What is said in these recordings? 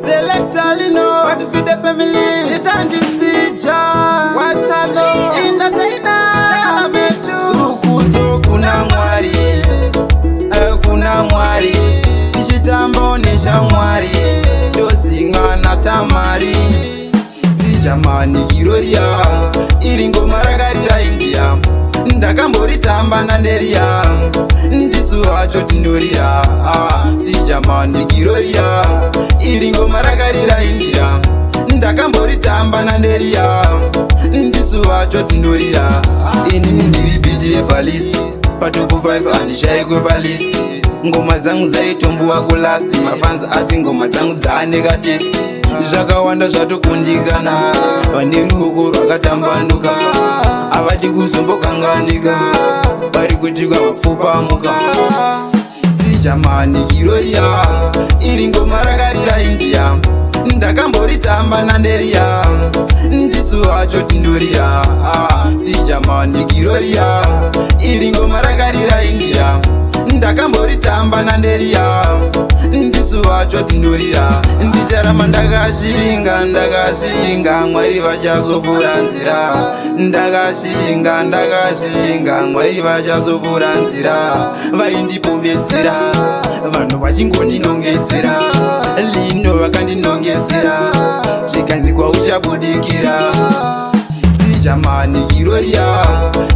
Selector Lino, but for the family, it and Sigah. Watch out, entertainer, betu. Ukuzo kuna mwari, kuna mwari. Ichitambo nisha mwari, dotsinga na tamari. Sijamani giroria, iringo maragarira India. Ndakambori tamba na nderia, ndisu wacho tindorira. Sijamani giroria, iringo maragarira India. Ndakambori tamba na nderia, ndisu wacho tindorira. Ini ndiri BJ ballisti, patupu 5 andishaikwe ballisti. Ngoma zangu zaitombuwa kulasti, mafans ati ngoma zangu dzaaneka testi. Zvakawanda zvatokundikana, vane ruoko rwakatambanuka, avati kuzombokanganika, vari kutikwa mapfupa muka. Sijamani giroria, iri ngoma rakarira India. Ndakamboritamba nanderia, ndisu wacho tindorira. Sijamani giroria, iri ngoma rakarira India. Ndakamboritamba nanderia, ndisu wacho tindorira. Ndicharama ndakashinga, ndakashinga, Mwari vachazopfura nzira. Ndakashinga, ndakashinga, Mwari vachazopfura nzira. Vaindipometsera, vanhu vachingondinongedzera, lino vakandinongedzera, chikanzi kwauchabudikira. Sijamani giroria,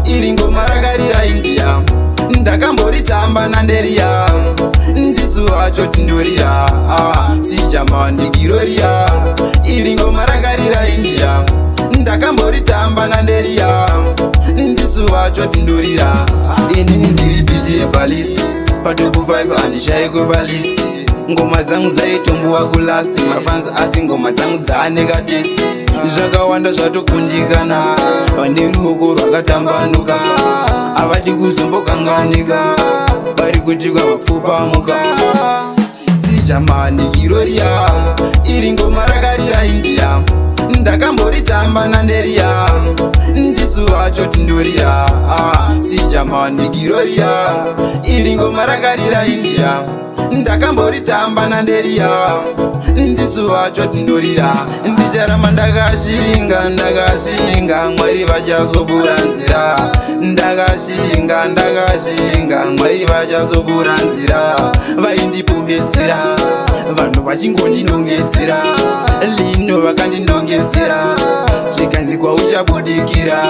iri ngoma rakarira India. Ndakamboritamba nanderia, ndisu wacho tindorira. Sijamani giroria, iri ngoma rakarira India. Ndakamboritamba nanderia, ndisu wacho tindorira. Ini ndiri BJ ballisti, patupu 5 andishaikwe ballisti. Ngoma dzangu dzaitombuwa kulasti, mafans ati ngoma dzangu dzaaneka testi. Zvakawanda zvatokundikana, vane ruoko rwakatambanuka, avati kuzombokanganika, vari kutikwa mapfupa muka. Sijamani giroria, iri ngoma rakarira India. Ndakamboritamba nanderia, ndisu wacho tindorira. Sijamani giroria, iri ngoma rakarira India. Ndakamboritamba nanderia, ndisu wacho tindorira. Ndicharama ndakashinga, ndakashinga, Mwari vachazopfura nzira. Ndakashinga, ndakashinga, Mwari vachazopfura nzira. Vaindipometsera, vanhu vachingondinongedzera, lino vakandinongedzera, chikanzi kwauchabudikira.